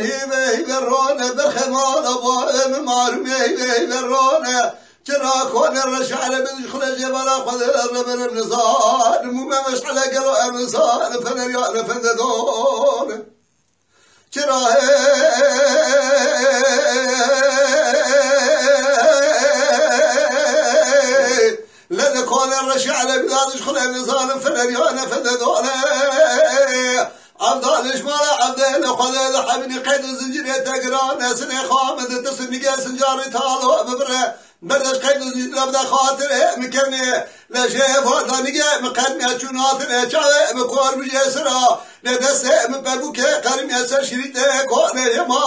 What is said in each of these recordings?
هیوی برونه برخمان بایم معلوم هیوی برونه چرا کنه رشعل بدخل جبل خذ الربل نزار مومه مشعل قلو امزار فنريان فندون چرا لذا كون الرشعل بدخل امزار فنريان فندون عبدالش مالا عبدال خذ حبني قيد زنجير تقران سني خامد تسني سنجاري تالو ببره بردش قيد زنجير بدا خاطر مكمني لشيف هذا نجا مقدمي چوناتنه چاوه مكور بجسرا ندست مببوك قرم يسر شريط كون يما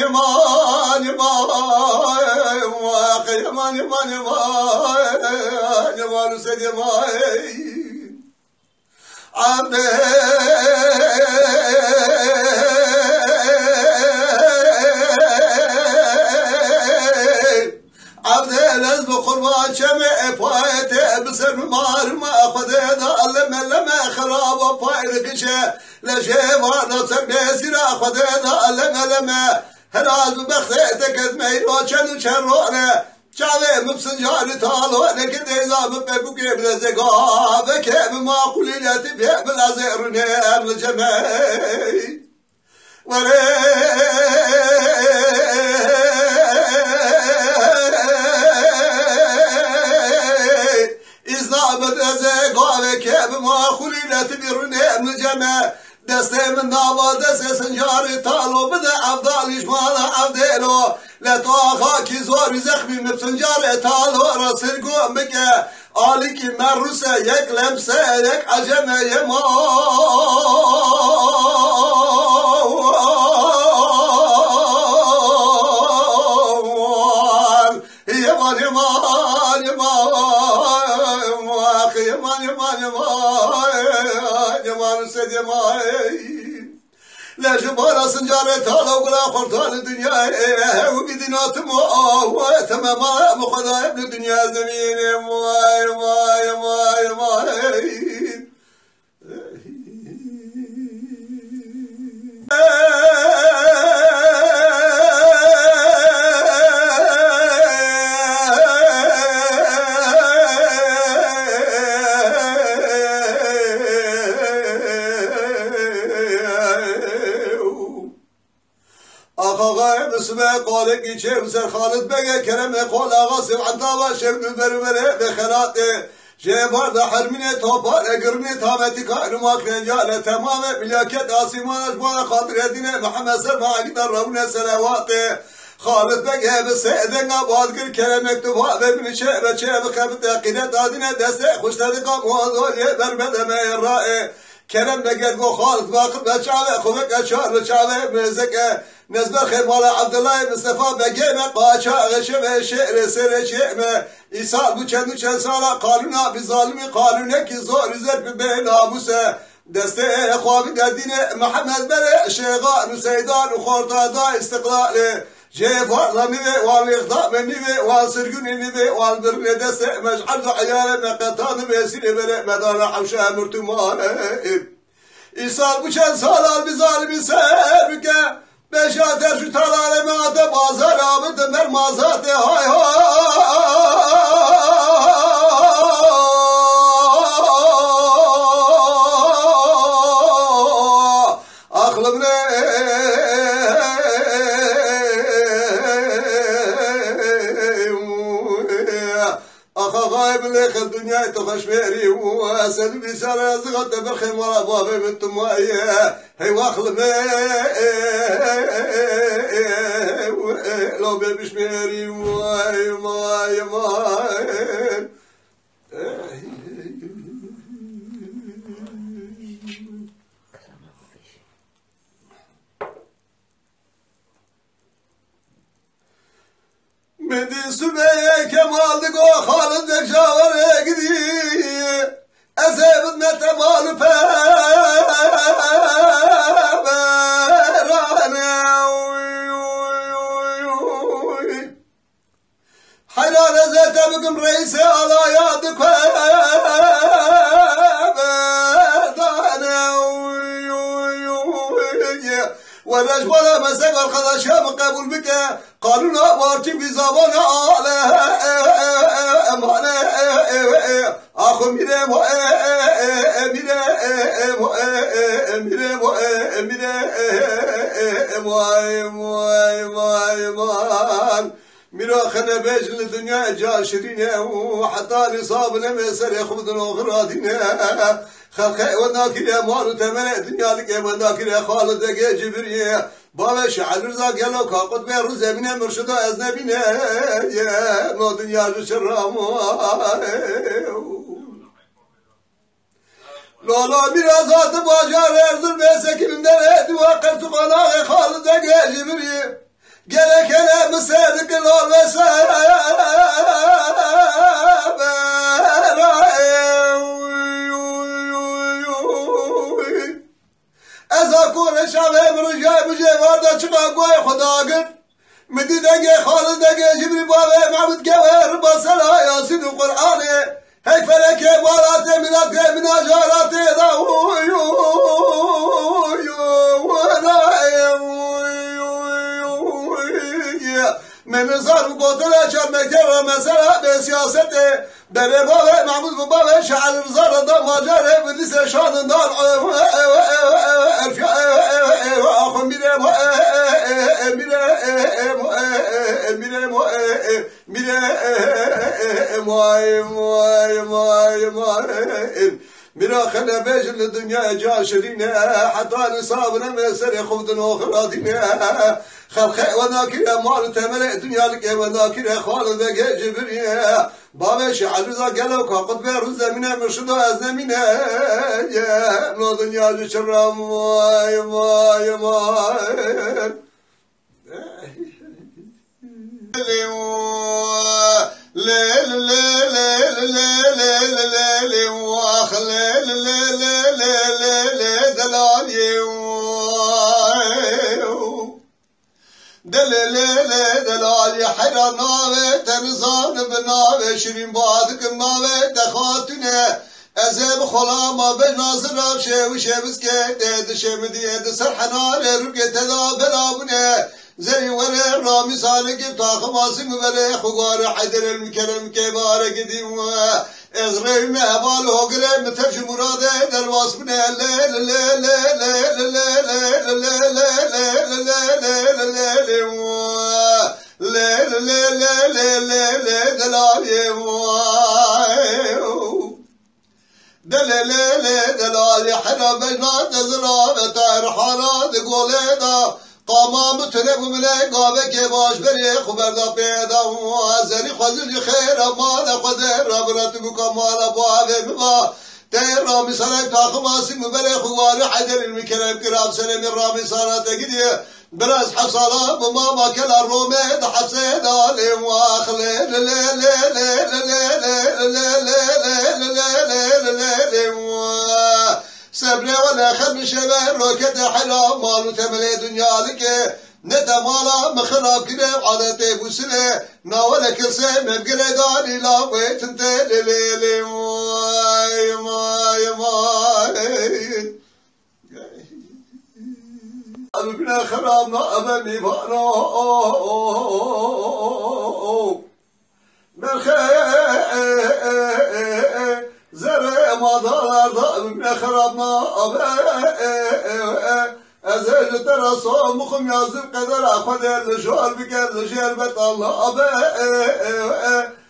يمان يمان يمان يمان يمان سيد يمان عبد الازم قربان شمع بايته بسر مار ما اخذ هذا لما خراب بايده كشه لشيء ما سر بيسير اخذ هذا لما هراز بخته كدمي وشن شرونه شاوه مبسنجار تالو لكن اذا ببوك بلزقا بك ما قليلات به بالازر نار الجمال دسته من نابا دسته سنجار تالو بده عبدالش مالا عبدالو لطاقا کی زور زخمی مبسنجار تالو را سرگو بکه آلی کی مروسه یک لمسه یک عجمه یمان یمان یمان یمان يمان سيد يمان لا جبارة سنجارة تالا ولا خرطان الدنيا وبدينات ما تماما مخذا ابن الدنيا زمين ما اسمه قالك يشير سر خالد بقى كرم يقول اغاصب عطاوة شبن بربره بخلاته جيبار دا حرمينه توبار اقرمي تامتي كائن ماكرين جاله تمامه ملاكت آسيمان اجبار خاطر هدينه محمد سر معاقدر رونه سلواته خالد بقى بسيدن بادقر كرم يكتبها بابن شعر شعر بخبت عقيدة دادينه دسته خوش تدقام وهذول يبربده ما يرائه كرم بقى خالد باقر بشعله خوفك اشار بشعله بنزكه نزبر خيمال عبد الله مصطفى بقيمه قاشا غشمه شعر سر شعمه إيصال bu çen sala kanuna bir zalimi kanune ki zor izet be namusa deste ehvabi dedine Muhammed bere şeygan Hüseydan khortada istiklal جيفار لمي والإخضاء مني والسرقني والبرني دست مجعل عيال مقتان بيسير بره مدار حوشة مرتمان إيصال bu çen sala bir zalimi sebke beşater şu talaleme adı bazar abıdı mermazatı hay hay aklım ne akha gayb lekh dünyayı tofaş veri واسد بسارة زغط برخي مرا بابي من تماية هي واخلم لو بيبش ميري ماي ماي ماي Medi Sübeyye Kemal'dık o Halid Bekşavar'a gidiyor Ezebit metemalü perane Hayran ezete bugün reisi alaya bana meslek arkadaşım kabul bike kanuna var ki bir zamana ahım mirem ميرا خنا باجل الدنيا جا شرينا وحتى نصابنا مسر يخبضنا وغرادنا خلقي وناكر يا مال وتمنى الدنيا لك وناكر يا خالد يا جبرية بابا شعر رزاق يلو كاقد بين رزمنا مرشدا أزنبنا يا ما دنيا شرام لالا ميرا ذات باجار ارزل بسكننا دوا قرتو قناغ خالد يا جبرية Gele kele mısırdık lol ve Eza kule şave mürücay müce varda çıkan koy khudagın Medidenge halidenge cibri babe ma'bud gever basala yasin Kur'an'ı Heyfeleke barate minate minajarate da من نظر قدر چرمکر مثلا به سیاست بره بابه محمود بابه شعر رزار دا ماجره بدیس شاندار آخو میره میرا خنا بیجل دنیا جا شرینه حتی نصابنا مسر خودن و خرادینه خلقه و ناکره مال تمره دنیا لکه و ناکره خالد جبریه بابه شعر رضا گلو که قد به روز زمینه مرشد و از زمینه نو دنیا جو شرم وای وای وای دلالي حرا ناوي تنزان بناوي شرين بادك ناوي دخاتنا أزيب خلاما بناظر شيو شيبس كيد شمدي سرحنا ربك تدا بلابنا زي ولا رامي سالك بتاخ ماسم ولا خغار حيدر المكرم كبار قديم اغري مهبال هوغري متفش مراده دلواسبنا لا لا لا لا لا دلالي حرب جنات زرابة طائر حالات قوليدا قامام تنب ملي قابك باش بري خبر دا بيدا وزني خزل خير مال قدر ربرت بكمال باب مبا تير رامي سنك تاخم اسم بلي خواري حدر المكرم كرام سنة من رامي سنة تقدي براس حصلا بماما كلا الرومي حسيد علي واخلي سبري ولا خد شباب روكت حرام مالو تملي دنيا لك نتا مالا مخراب كده عادتي بوسله ناولا كرسي مبقري داني لا ويت انت ليلي ماي ماي ماي قلبنا خرابنا أمامي فانا من خير زرع مادار قلبنا خرابنا أزل ترى مخم يازم قدر أخذ الجوال بكر جربت الله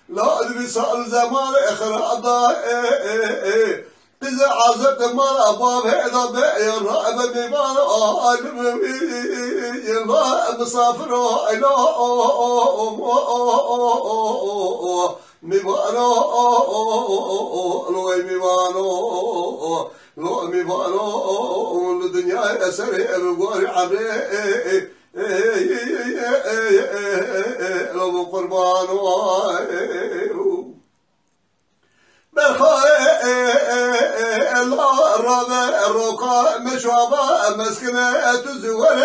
لا أدري سأل زمان إخراج إذا عزبت مال أباب هذا بيع الرأب بمال عالم يلا مسافر إلى ميمانو لوي ميمانو لوي ميمانو الدنيا أسرع الوقار عبري لو قربانو الرقى مشوابا مسكنة تزورا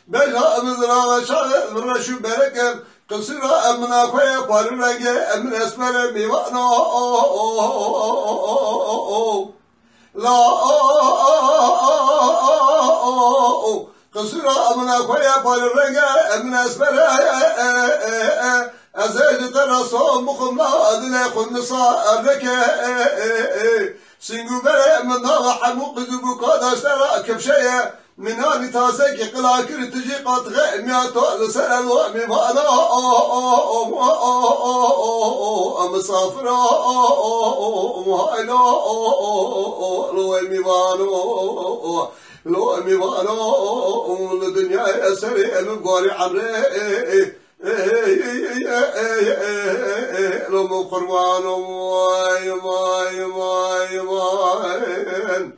بجا مزرعة شغل رشو بركب قصيرة من أخويا بارنجة من أسفل ميوانا لا قصورا من أخويا بالرنجة من أسبرة أزيد ترسو مخملا أدنى خنصا أرنك سنگو بره من ناغ حموق دبو كاداشترا كبشية من آني تاسكي قلاكر تجي قطغ مياتو لسر الوامي بانا مسافرا مهايلا الوامي بانو الوامي بانو لدنيا يسري المقاري عمري لو قربان ماي ماي ماي ماي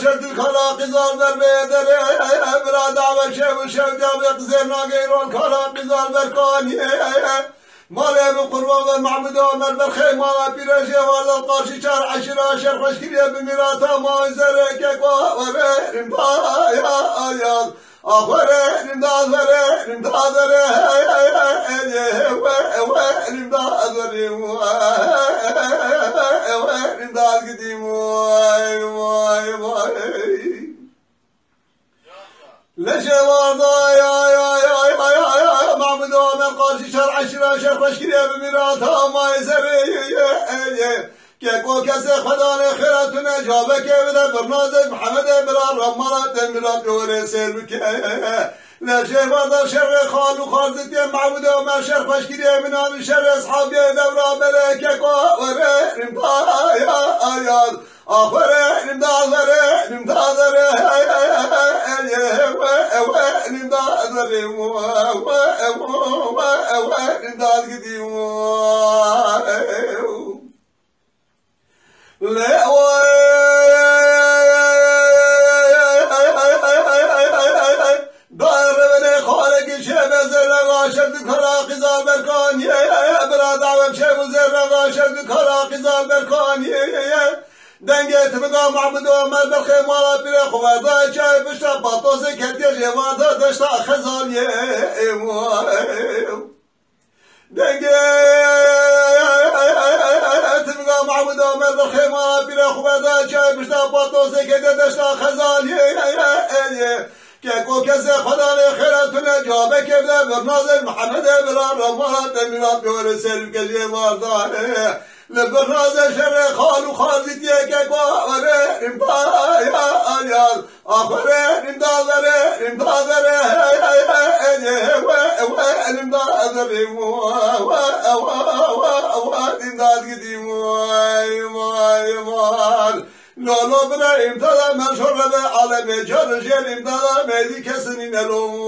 شرد الخلاق زال بربيدر برا دعوة شيب دعوة زرنا غير الخلاق زال بركاني مالي من قربان المعبود عمر برخي مالا بيرجي والله القارشي شار عشرة شر خشكرية بميراتا ما زرك ورين بايا آيال أخورين دازرين دازرين لجوارنا يا معبد عمر قارشي شار عشرة شر خشكرية بميراتا ما زرك كيكو كسي خداني خيراتنا جابك بدا برنادك محمد برا رمارات مرات دوري سيربك لا شيء فرضا شر خال وخالدتي معبود وما شر خشكري من هذا شر اصحابي دورا بلاكك ورين بايا اياد اخرين دازرين دازرين وين دازرين وين دازرين لا دار بني خالق شيب زرقا شد خلاق زال بركان يا برا دعوة شيب زرقا شد خلاق زال بركان يا دنگت بگا معبود و عمر برخی مالا بیر خواه چای بشتا باطوزی کتیر جوادا دشتا خزان یه دنگت بگا معبود و عمر برخی مالا بیر خواه چای بشتا باطوزی کتیر دشتا خزان یه كيكو كسي خداني خيراتنا جابك بدا برنازل محمد بلا رمضان تنمينات بورسل الكجي وارداني لبرنازل شر خالو خالدي كيكو ورين بايا اليال آخرين امدادرين امدادرين امدادرين امداد قديم لولو بنا امتدى من شرب عالم جرجل امتدى ميدي كسنين الأم